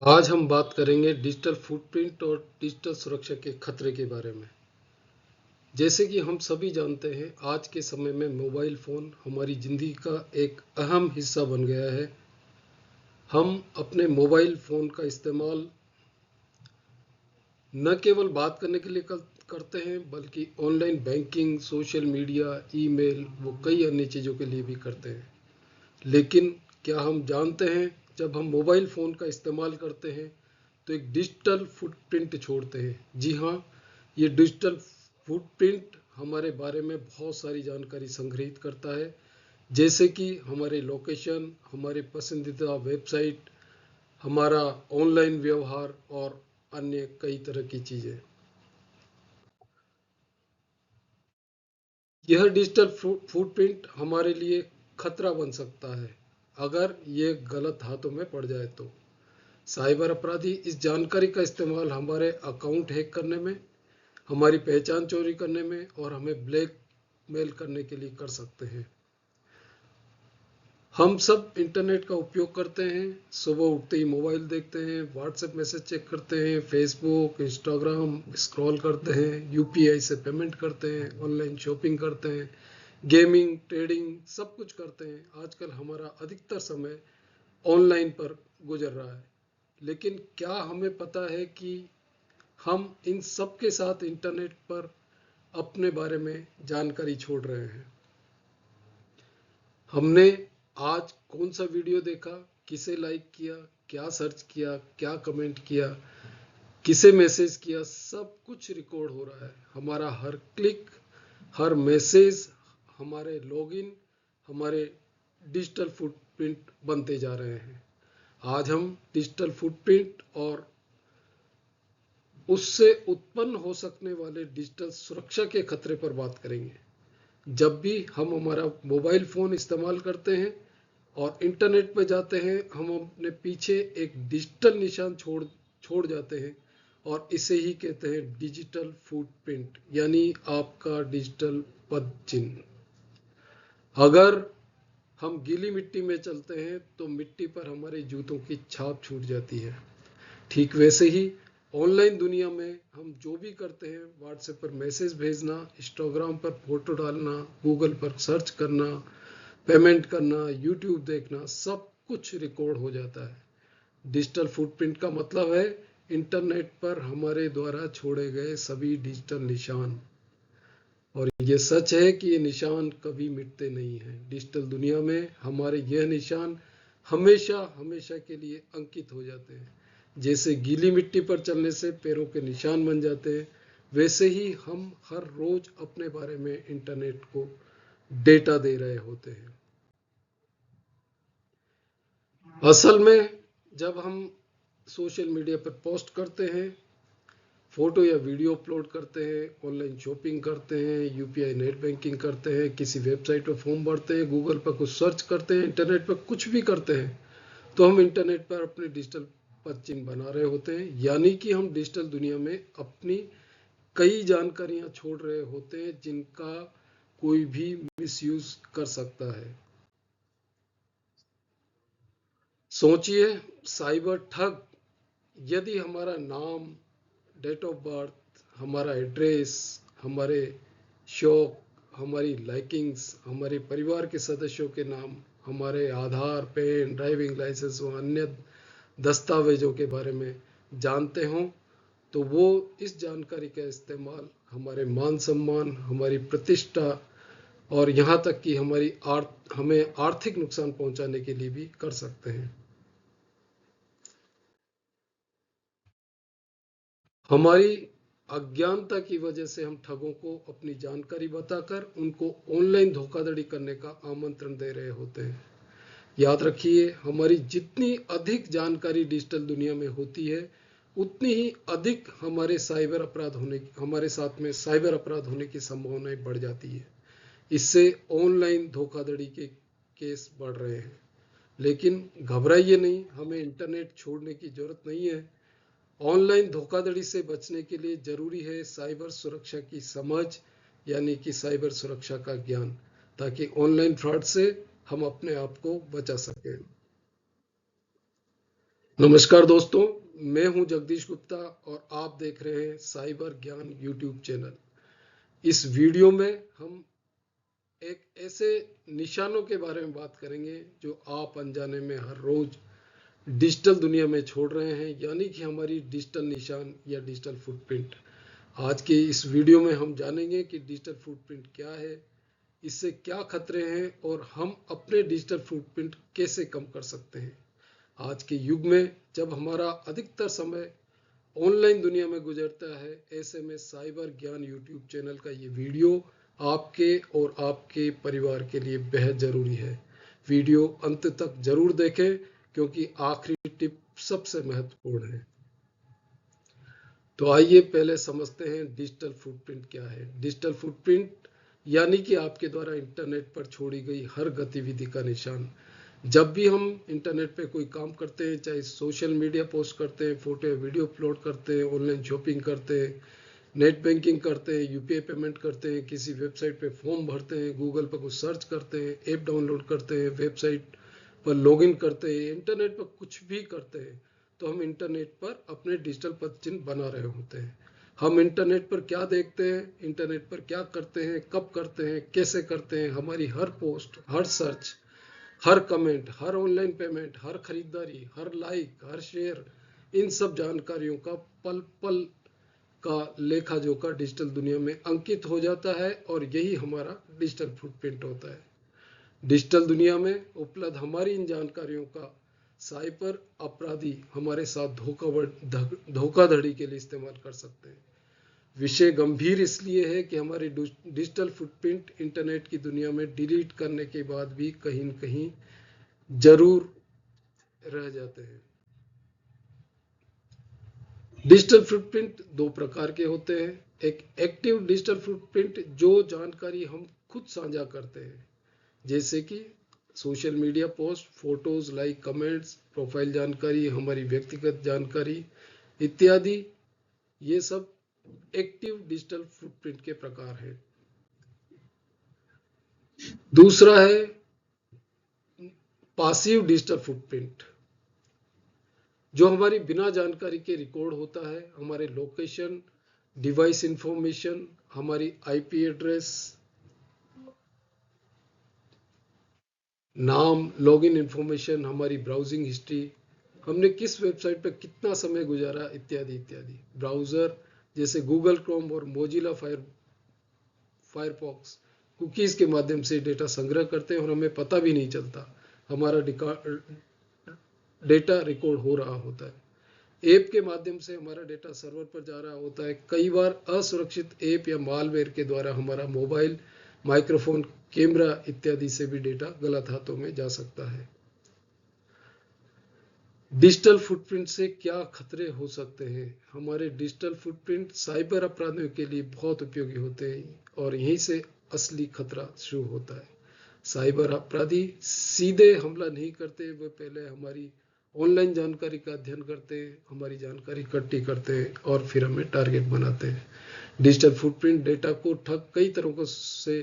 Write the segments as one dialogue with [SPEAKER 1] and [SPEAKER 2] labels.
[SPEAKER 1] आज हम बात करेंगे डिजिटल फुटप्रिंट और डिजिटल सुरक्षा के खतरे के बारे में। जैसे कि हम सभी जानते हैं, आज के समय में मोबाइल फ़ोन हमारी ज़िंदगी का एक अहम हिस्सा बन गया है। हम अपने मोबाइल फ़ोन का इस्तेमाल न केवल बात करने के लिए करते हैं, बल्कि online banking, social media, email व कई अन्य चीज़ों के लिए भी करते हैं। लेकिन क्या हम जानते हैं, जब हम मोबाइल फ़ोन का इस्तेमाल करते हैं तो एक डिजिटल फुटप्रिंट छोड़ते हैं। जी हाँ, ये डिजिटल फुटप्रिंट हमारे बारे में बहुत सारी जानकारी संग्रहित करता है, जैसे कि हमारे लोकेशन, हमारे पसंदीदा वेबसाइट, हमारा ऑनलाइन व्यवहार और अन्य कई तरह की चीज़ें। यह डिजिटल फुटप्रिंट हमारे लिए खतरा बन सकता है अगर ये गलत हाथों में पड़ जाए तो। साइबर अपराधी इस जानकारी का इस्तेमाल हमारे अकाउंट हैक करने में, हमारी पहचान चोरी करने में और हमें ब्लैकमेल करने के लिए कर सकते हैं। हम सब इंटरनेट का उपयोग करते हैं। सुबह उठते ही मोबाइल देखते हैं, व्हाट्सएप मैसेज चेक करते हैं, फेसबुक, इंस्टाग्राम स्क्रॉल करते हैं, यूपीआई से पेमेंट करते हैं, ऑनलाइन शॉपिंग करते हैं, गेमिंग, ट्रेडिंग सब कुछ करते हैं। आजकल हमारा अधिकतर समय ऑनलाइन पर गुजर रहा है। लेकिन क्या हमें पता है कि हम इन सब के साथ इंटरनेट पर अपने बारे में जानकारी छोड़ रहे हैं? हमने आज कौन सा वीडियो देखा, किसे लाइक किया, क्या सर्च किया, क्या कमेंट किया, किसे मैसेज किया, सब कुछ रिकॉर्ड हो रहा है। हमारा हर क्लिक, हर मैसेज, हमारे लॉगिन, हमारे डिजिटल फुटप्रिंट बनते जा रहे हैं। आज हम डिजिटल फुटप्रिंट और उससे उत्पन्न हो सकने वाले डिजिटल सुरक्षा के खतरे पर बात करेंगे। जब भी हम हमारा मोबाइल फ़ोन इस्तेमाल करते हैं और इंटरनेट पर जाते हैं, हम अपने पीछे एक डिजिटल निशान छोड़ जाते हैं और इसे ही कहते हैं डिजिटल फुटप्रिंट, यानी आपका डिजिटल पद चिन्ह। अगर हम गीली मिट्टी में चलते हैं तो मिट्टी पर हमारे जूतों की छाप छूट जाती है। ठीक वैसे ही ऑनलाइन दुनिया में हम जो भी करते हैं, व्हाट्सएप पर मैसेज भेजना, इंस्टाग्राम पर फोटो डालना, गूगल पर सर्च करना, पेमेंट करना, यूट्यूब देखना, सब कुछ रिकॉर्ड हो जाता है। डिजिटल फुटप्रिंट का मतलब है इंटरनेट पर हमारे द्वारा छोड़े गए सभी डिजिटल निशान। और ये सच है कि ये निशान कभी मिटते नहीं हैं। डिजिटल दुनिया में हमारे यह निशान हमेशा हमेशा के लिए अंकित हो जाते हैं। जैसे गीली मिट्टी पर चलने से पैरों के निशान बन जाते हैं, वैसे ही हम हर रोज अपने बारे में इंटरनेट को डेटा दे रहे होते हैं। असल में जब हम सोशल मीडिया पर पोस्ट करते हैं, फोटो या वीडियो अपलोड करते हैं, ऑनलाइन शॉपिंग करते हैं, यूपीआई नेट बैंकिंग करते हैं, किसी वेबसाइट पर फॉर्म भरते हैं, गूगल पर कुछ सर्च करते हैं, इंटरनेट पर कुछ भी करते हैं, तो हम इंटरनेट पर अपने डिजिटल पदचिन्ह बना रहे होते हैं। यानी कि हम डिजिटल दुनिया में अपनी कई जानकारियां छोड़ रहे होते हैं, जिनका कोई भी मिसयूज कर सकता है। सोचिए, साइबर ठग यदि हमारा नाम, डेट ऑफ बर्थ, हमारा एड्रेस, हमारे शौक, हमारी लाइकिंग्स, हमारे परिवार के सदस्यों के नाम, हमारे आधार, पैन, ड्राइविंग लाइसेंस व अन्य दस्तावेजों के बारे में जानते हों, तो वो इस जानकारी का इस्तेमाल हमारे मान सम्मान, हमारी प्रतिष्ठा और यहाँ तक कि हमें आर्थिक नुकसान पहुँचाने के लिए भी कर सकते हैं। हमारी अज्ञानता की वजह से हम ठगों को अपनी जानकारी बताकर उनको ऑनलाइन धोखाधड़ी करने का आमंत्रण दे रहे होते हैं। याद रखिए, हमारी जितनी अधिक जानकारी डिजिटल दुनिया में होती है, उतनी ही अधिक हमारे साथ में साइबर अपराध होने की संभावनाएं बढ़ जाती है। इससे ऑनलाइन धोखाधड़ी के केस बढ़ रहे हैं। लेकिन घबराइए नहीं, हमें इंटरनेट छोड़ने की जरूरत नहीं है। ऑनलाइन धोखाधड़ी से बचने के लिए जरूरी है साइबर सुरक्षा की समझ, यानी कि साइबर सुरक्षा का ज्ञान, ताकि ऑनलाइन फ्रॉड से हम अपने आप को बचा सकें। नमस्कार दोस्तों, मैं हूं जगदीश गुप्ता और आप देख रहे हैं साइबर ज्ञान यूट्यूब चैनल। इस वीडियो में हम एक ऐसे निशानों के बारे में बात करेंगे जो आप अनजाने में हर रोज डिजिटल दुनिया में छोड़ रहे हैं, यानी कि हमारी डिजिटल निशान या डिजिटल फुटप्रिंट। आज के इस वीडियो में हम जानेंगे कि डिजिटल फुटप्रिंट क्या है, इससे क्या खतरे हैं और हम अपने डिजिटल फुटप्रिंट कैसे कम कर सकते हैं। आज के युग में जब हमारा अधिकतर समय ऑनलाइन दुनिया में गुजरता है, ऐसे में साइबर ज्ञान यूट्यूब चैनल का ये वीडियो आपके और आपके परिवार के लिए बेहद ज़रूरी है। वीडियो अंत तक जरूर देखें क्योंकि आखिरी टिप सबसे महत्वपूर्ण है। तो आइए पहले समझते हैं डिजिटल फुटप्रिंट क्या है। डिजिटल फुटप्रिंट यानी कि आपके द्वारा इंटरनेट पर छोड़ी गई हर गतिविधि का निशान। जब भी हम इंटरनेट पे कोई काम करते हैं, चाहे सोशल मीडिया पोस्ट करते हैं, फोटो या वीडियो अपलोड करते हैं, ऑनलाइन शॉपिंग करते हैं, नेट बैंकिंग करते हैं, यूपीआई पेमेंट करते हैं, किसी वेबसाइट पे फॉर्म भरते हैं, गूगल पर कुछ सर्च करते हैं, ऐप डाउनलोड करते हैं, वेबसाइट पर लॉगिन करते हैं, इंटरनेट पर कुछ भी करते हैं, तो हम इंटरनेट पर अपने डिजिटल पद चिन्ह बना रहे होते हैं। हम इंटरनेट पर क्या देखते हैं, इंटरनेट पर क्या करते हैं, कब करते हैं, कैसे करते हैं, हमारी हर पोस्ट, हर सर्च, हर कमेंट, हर ऑनलाइन पेमेंट, हर खरीदारी, हर लाइक, हर शेयर, इन सब जानकारियों का पल पल का लेखा जोखा डिजिटल दुनिया में अंकित हो जाता है और यही हमारा डिजिटल फुटप्रिंट होता है। डिजिटल दुनिया में उपलब्ध हमारी इन जानकारियों का साइबर अपराधी हमारे साथ धोखाधड़ी के लिए इस्तेमाल कर सकते हैं। विषय गंभीर इसलिए है कि हमारे डिजिटल फुटप्रिंट इंटरनेट की दुनिया में डिलीट करने के बाद भी कहीं न कहीं जरूर रह जाते हैं। डिजिटल फुटप्रिंट दो प्रकार के होते हैं। एक एक्टिव डिजिटल फुटप्रिंट, जो जानकारी हम खुद साझा करते हैं, जैसे कि social media post, photos, like, comments, profile जानकारी, हमारी व्यक्तिगत जानकारी इत्यादि। ये सब एक्टिव डिजिटल फुटप्रिंट के प्रकार हैं। दूसरा है पासिव डिजिटल फुटप्रिंट, जो हमारी बिना जानकारी के रिकॉर्ड होता है। हमारे लोकेशन, डिवाइस इंफॉर्मेशन, हमारी आईपी एड्रेस, नाम, लॉगिन इंफॉर्मेशन, हमारी ब्राउजिंग हिस्ट्री, हमने किस वेबसाइट पर कितना समय गुजारा इत्यादि इत्यादि। ब्राउजर जैसे गूगल क्रोम और मोजिला फायरफॉक्स कुकीज के माध्यम से डेटा संग्रह करते हैं और हमें पता भी नहीं चलता, हमारा डेटा रिकॉर्ड हो रहा होता है। ऐप के माध्यम से हमारा डेटा सर्वर पर जा रहा होता है। कई बार असुरक्षित ऐप या मालवेयर के द्वारा हमारा मोबाइल, माइक्रोफोन, कैमरा इत्यादि से भी डेटा गलत हाथों में जा सकता है। डिजिटल फुटप्रिंट से क्या खतरे हो सकते हैं? हमारे डिजिटल फुटप्रिंट साइबर अपराधियों के लिए बहुत उपयोगी होते हैं और यहीं से असली खतरा शुरू होता है। साइबर अपराधी सीधे हमला नहीं करते, वे पहले हमारी ऑनलाइन जानकारी का अध्ययन करते हैं, हमारी जानकारी इकट्ठी करते हैं और फिर हमें टारगेट बनाते हैं। डिजिटल फुटप्रिंट डेटा को ठग कई तरीकों से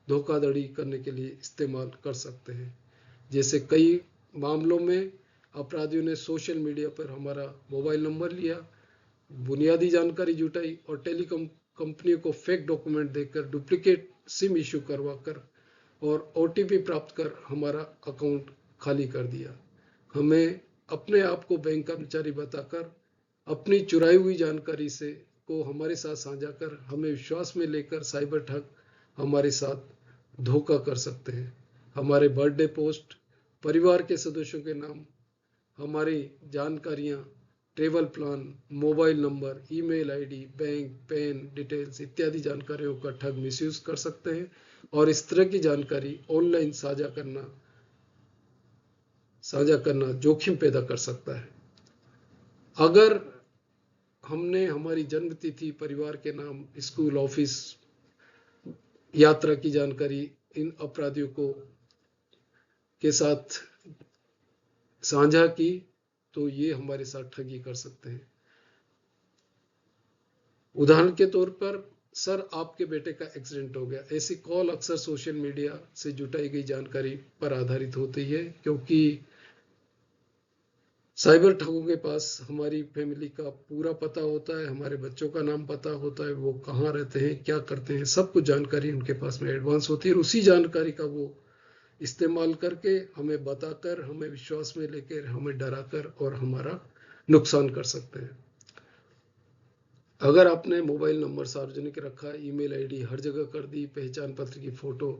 [SPEAKER 1] धोखाधड़ी करने के लिए इस्तेमाल कर सकते हैं। जैसे कई मामलों में अपराधियों ने सोशल मीडिया पर हमारा मोबाइल नंबर लिया, बुनियादी जानकारी जुटाई और टेलीकॉम कंपनियों को फेक डॉक्यूमेंट देकर डुप्लीकेट सिम इशू करवा कर और ओटीपी प्राप्त कर हमारा अकाउंट खाली कर दिया। हमें अपने आप को बैंक कर्मचारी बताकर अपनी चुराई हुई जानकारी से को हमारे साथ साझा कर हमें विश्वास में लेकर साइबर ठग हमारे साथ धोखा कर सकते हैं। हमारे बर्थडे पोस्ट, परिवार के सदस्यों के नाम, हमारी जानकारियां, travel plan, mobile number, email ID, bank, pan details इत्यादि जानकारियों का ठग मिसयूज कर सकते हैं और इस तरह की जानकारी ऑनलाइन साझा करना जोखिम पैदा कर सकता है। अगर हमने हमारी जन्म तिथि, परिवार के नाम, स्कूल, ऑफिस, यात्रा की जानकारी इन अपराधियों को के साथ साझा की तो ये हमारे साथ ठगी कर सकते हैं। उदाहरण के तौर पर, सर आपके बेटे का एक्सीडेंट हो गया, ऐसी कॉल अक्सर सोशल मीडिया से जुटाई गई जानकारी पर आधारित होती है, क्योंकि साइबर ठगों के पास हमारी फैमिली का पूरा पता होता है, हमारे बच्चों का नाम पता होता है, वो कहाँ रहते हैं, क्या करते हैं, सब कुछ जानकारी उनके पास में एडवांस होती है, और उसी जानकारी का वो इस्तेमाल करके हमें बताकर, हमें विश्वास में लेकर, हमें डराकर और हमारा नुकसान कर सकते हैं। अगर आपने मोबाइल नंबर सार्वजनिक रखा, ईमेल आईडी हर जगह कर दी, पहचान पत्र की फोटो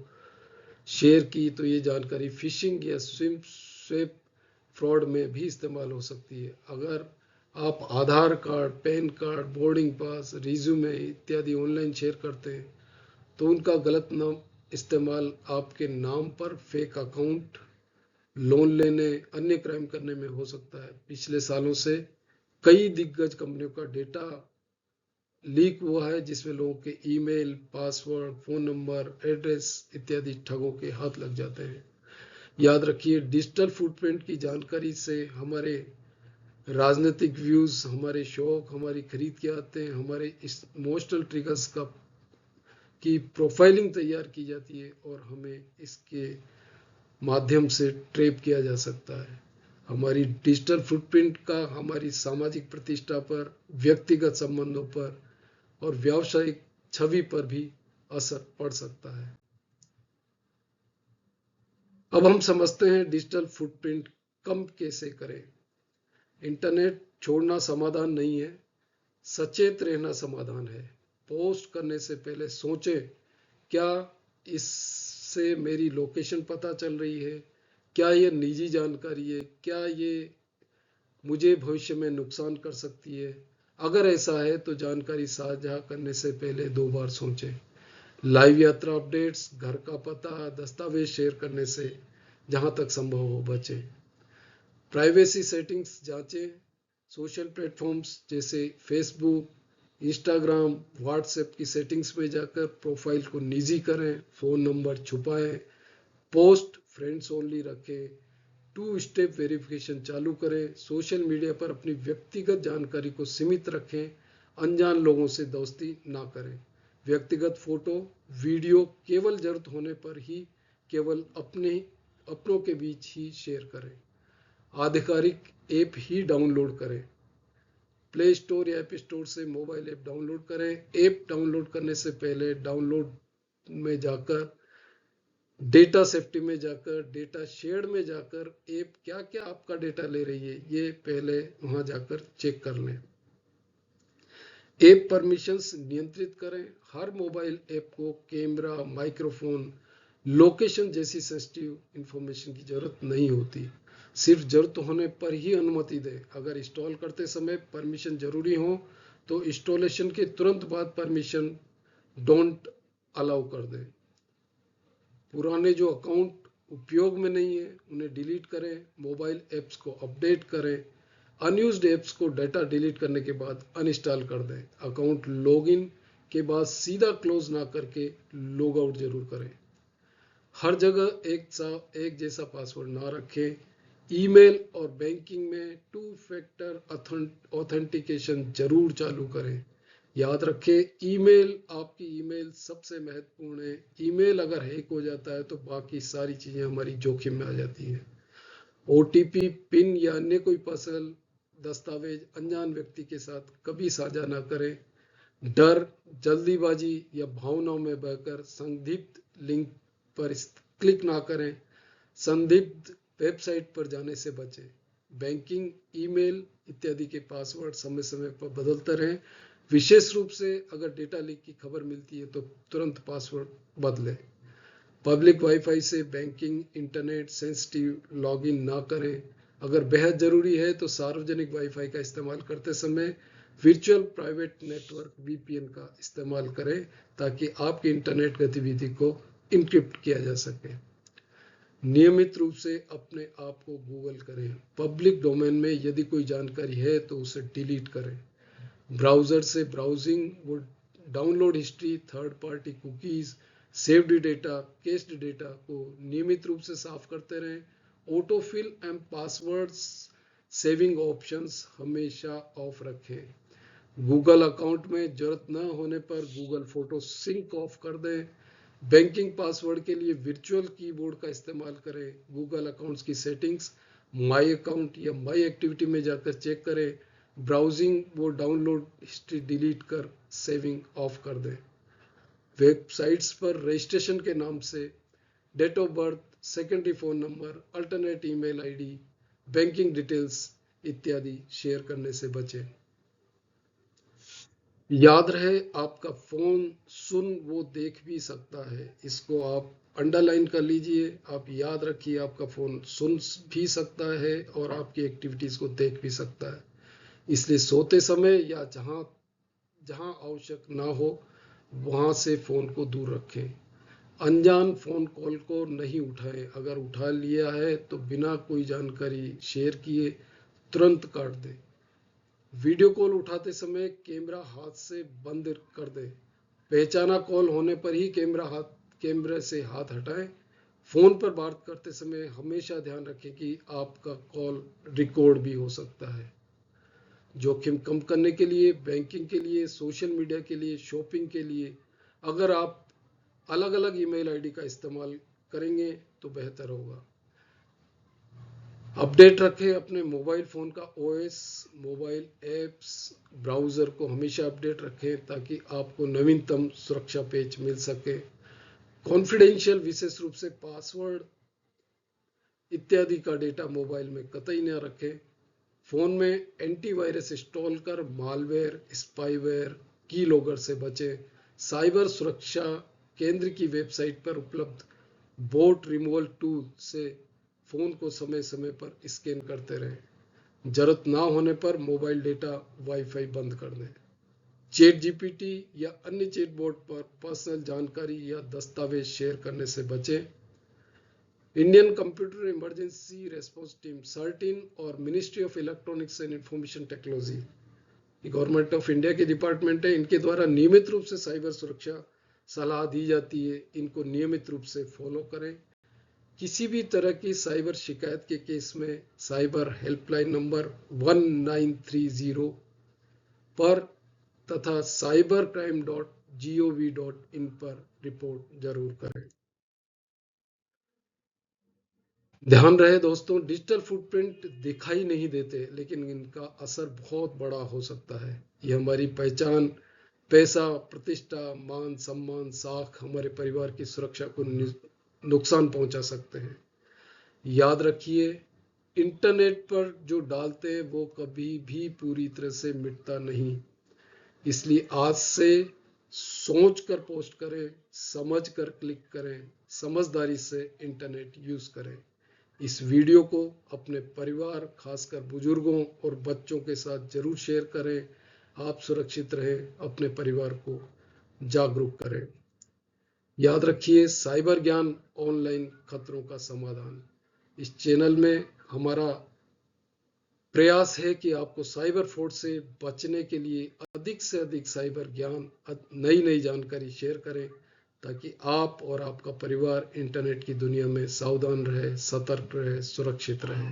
[SPEAKER 1] शेयर की, तो ये जानकारी फिशिंग या स्वेप फ्रॉड में भी इस्तेमाल हो सकती है। अगर आप Aadhaar card, PAN card, boarding pass, resume इत्यादि ऑनलाइन शेयर करते हैं, तो उनका गलत नाम इस्तेमाल आपके नाम पर फेक अकाउंट, लोन लेने, अन्य क्राइम करने में हो सकता है। पिछले सालों से कई दिग्गज कंपनियों का डेटा लीक हुआ है, जिसमें लोगों के email, password, phone number, address इत्यादि ठगों के हाथ लग जाते हैं। याद रखिए, डिजिटल फुटप्रिंट की जानकारी से हमारे राजनीतिक व्यूज, हमारे शौक, हमारी खरीद के आते हैं, हमारे इमोशनल ट्रिगर्स का की प्रोफाइलिंग तैयार की जाती है, और हमें इसके माध्यम से ट्रैप किया जा सकता है। हमारी डिजिटल फुटप्रिंट का हमारी सामाजिक प्रतिष्ठा पर, व्यक्तिगत संबंधों पर और व्यावसायिक छवि पर भी असर पड़ सकता है। अब हम समझते हैं डिजिटल फुटप्रिंट कम कैसे करें। इंटरनेट छोड़ना समाधान नहीं है, सचेत रहना समाधान है। पोस्ट करने से पहले सोचें, क्या इससे मेरी लोकेशन पता चल रही है, क्या ये निजी जानकारी है, क्या ये मुझे भविष्य में नुकसान कर सकती है। अगर ऐसा है तो जानकारी साझा करने से पहले 2 बार सोचें। लाइव यात्रा अपडेट्स, घर का पता, दस्तावेज शेयर करने से जहां तक संभव हो बचें। प्राइवेसी सेटिंग्स जांचें। सोशल प्लेटफॉर्म्स जैसे फेसबुक, इंस्टाग्राम, व्हाट्सएप की सेटिंग्स में जाकर प्रोफाइल को निजी करें, फ़ोन नंबर छुपाएं, पोस्ट फ्रेंड्स ओनली रखें, 2 स्टेप वेरिफिकेशन चालू करें। सोशल मीडिया पर अपनी व्यक्तिगत जानकारी को सीमित रखें, अनजान लोगों से दोस्ती ना करें। व्यक्तिगत फोटो, वीडियो केवल जरूरत होने पर ही, केवल अपनों के बीच ही शेयर करें। आधिकारिक ऐप ही डाउनलोड करें। प्ले स्टोर या ऐप स्टोर से मोबाइल ऐप डाउनलोड करें। ऐप डाउनलोड करने से पहले डाउनलोड में जाकर, डेटा सेफ्टी में जाकर, डेटा शेयर में जाकर ऐप क्या क्या आपका डेटा ले रही है, ये पहले वहां जाकर चेक कर लें। ऐप परमिशंस नियंत्रित करें। हर मोबाइल ऐप को कैमरा, माइक्रोफोन, लोकेशन जैसी सेंसिटिव इंफॉर्मेशन की जरूरत नहीं होती। सिर्फ जरूरत होने पर ही अनुमति दें। अगर इंस्टॉल करते समय परमिशन जरूरी हो तो इंस्टॉलेशन के तुरंत बाद परमिशन डोंट अलाउ कर दें। पुराने जो अकाउंट उपयोग में नहीं है उन्हें डिलीट करें। मोबाइल ऐप्स को अपडेट करें। अनयूज्ड ऐप्स को डाटा डिलीट करने के बाद अनइंस्टॉल कर दें। अकाउंट लॉगिन के बाद सीधा क्लोज ना करके लॉग आउट जरूर करें। हर जगह एक जैसा पासवर्ड ना रखें। ईमेल और बैंकिंग में 2 फैक्टर ऑथेंटिकेशन जरूर चालू करें। याद रखें, ईमेल, आपकी ईमेल सबसे महत्वपूर्ण है। ईमेल अगर हैक हो जाता है तो बाकी सारी चीजें हमारी जोखिम में आ जाती हैं। ओटीपी, पिन या अन्य कोई पर्सनल दस्तावेज अनजान व्यक्ति के साथ कभी साझा ना करें। डर, जल्दीबाजी या भावनाओं में बहकर संदिग्ध लिंक पर क्लिक ना करें। संदिग्ध वेबसाइट पर जाने से बचें। बैंकिंग, ईमेल इत्यादि के पासवर्ड समय समय पर बदलते रहें। विशेष रूप से अगर डेटा लीक की खबर मिलती है तो तुरंत पासवर्ड बदलें। पब्लिक वाईफाई से बैंकिंग, इंटरनेट सेंसिटिव लॉगिन ना करें। अगर बेहद जरूरी है तो सार्वजनिक वाईफाई का इस्तेमाल करते समय वर्चुअल प्राइवेट नेटवर्क वीपीएन का इस्तेमाल करें, ताकि आपकी इंटरनेट गतिविधि को इनक्रिप्ट किया जा सके। नियमित रूप से अपने आप को गूगल करें। पब्लिक डोमेन में यदि कोई जानकारी है तो उसे डिलीट करें। ब्राउज़र से ब्राउजिंग, वो download history, third party cookies, saved data, केस्ड data को नियमित रूप से साफ करते रहें। Autofill and passwords saving options हमेशा ऑफ रखें। गूगल अकाउंट में जरूरत न होने पर गूगल फोटो सिंक ऑफ कर दें। बैंकिंग पासवर्ड के लिए वर्चुअल कीबोर्ड का इस्तेमाल करें। गूगल अकाउंट्स की सेटिंग्स माई अकाउंट या माई एक्टिविटी में जाकर चेक करें। ब्राउजिंग वो डाउनलोड हिस्ट्री डिलीट कर सेविंग ऑफ कर दें। वेबसाइट्स पर रजिस्ट्रेशन के नाम से date of birth, secondary phone number, alternate email ID, banking details इत्यादि शेयर करने से बचें। याद रहे, आपका फ़ोन सुन वो देख भी सकता है। इसको आप अंडरलाइन कर लीजिए। आप याद रखिए, आपका फ़ोन सुन भी सकता है और आपकी एक्टिविटीज़ को देख भी सकता है। इसलिए सोते समय या जहाँ जहाँ आवश्यक ना हो वहाँ से फ़ोन को दूर रखें। अनजान फ़ोन कॉल को नहीं उठाएं। अगर उठा लिया है तो बिना कोई जानकारी शेयर किए तुरंत काट दें। वीडियो कॉल उठाते समय कैमरा हाथ से बंद कर दें। पहचाना कॉल होने पर ही कैमरे से हाथ हटाएं। फ़ोन पर बात करते समय हमेशा ध्यान रखें कि आपका कॉल रिकॉर्ड भी हो सकता है। जोखिम कम करने के लिए, बैंकिंग के लिए, सोशल मीडिया के लिए, शॉपिंग के लिए अगर आप अलग अलग ईमेल आईडी का इस्तेमाल करेंगे तो बेहतर होगा। अपडेट रखें अपने मोबाइल फ़ोन का ओएस, मोबाइल ऐप्स, ब्राउज़र को हमेशा अपडेट रखें ताकि आपको नवीनतम सुरक्षा पेज मिल सके। कॉन्फिडेंशियल, विशेष रूप से पासवर्ड इत्यादि का डेटा मोबाइल में कतई न रखें। फ़ोन में एंटीवायरस इंस्टॉल कर मालवेयर, स्पाईवेयर, की लॉगर से बचें। साइबर सुरक्षा केंद्र की वेबसाइट पर उपलब्ध बोट रिमूवल टूल से फ़ोन को समय समय पर स्कैन करते रहें। जरूरत ना होने पर मोबाइल डेटा वाईफाई बंद कर दें। चैट जीपीटी या अन्य चैटबॉट पर पर्सनल जानकारी या दस्तावेज शेयर करने से बचें। Indian computer emergency response team CERT In और ministry of electronics and information technology, government of India के डिपार्टमेंट है, इनके द्वारा नियमित रूप से साइबर सुरक्षा सलाह दी जाती है। इनको नियमित रूप से फॉलो करें। किसी भी तरह की साइबर शिकायत के केस में साइबर हेल्पलाइन नंबर 1930 पर तथा cybercrime.gov.in पर रिपोर्ट जरूर करें। ध्यान रहे दोस्तों, डिजिटल फुटप्रिंट दिखाई नहीं देते लेकिन इनका असर बहुत बड़ा हो सकता है। ये हमारी पहचान, पैसा, प्रतिष्ठा, मान सम्मान, साख, हमारे परिवार की सुरक्षा को नुकसान पहुंचा सकते हैं। याद रखिए, इंटरनेट पर जो डालते हैं वो कभी भी पूरी तरह से मिटता नहीं। इसलिए आज से सोच कर पोस्ट करें, समझ कर क्लिक करें, समझदारी से इंटरनेट यूज करें। इस वीडियो को अपने परिवार, खासकर बुजुर्गों और बच्चों के साथ जरूर शेयर करें। आप सुरक्षित रहें, अपने परिवार को जागरूक करें। याद रखिए, साइबर ज्ञान ऑनलाइन खतरों का समाधान। इस चैनल में हमारा प्रयास है कि आपको साइबर फ्रॉड से बचने के लिए अधिक से अधिक साइबर ज्ञान, नई नई जानकारी शेयर करें ताकि आप और आपका परिवार इंटरनेट की दुनिया में सावधान रहे, सतर्क रहे, सुरक्षित रहे।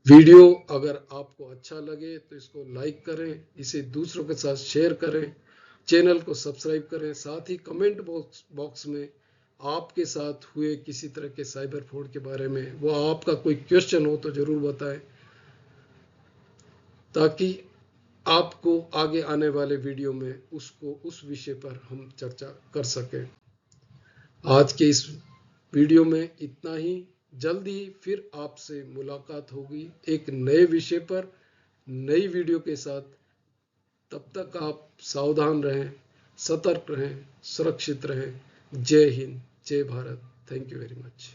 [SPEAKER 1] वीडियो अगर आपको अच्छा लगे तो इसको लाइक करें, इसे दूसरों के साथ शेयर करें, चैनल को सब्सक्राइब करें। साथ ही कमेंट बॉक्स में आपके साथ हुए किसी तरह के साइबर फ्रॉड के बारे में, वो आपका कोई क्वेश्चन हो तो जरूर बताएं ताकि आपको आगे आने वाले वीडियो में उस विषय पर हम चर्चा कर सकें। आज के इस वीडियो में इतना ही। जल्द ही फिर आपसे मुलाकात होगी एक नए विषय पर, नई वीडियो के साथ। तब तक आप सावधान रहें, सतर्क रहें, सुरक्षित रहें। जय हिंद, जय Bharat. Thank you very much.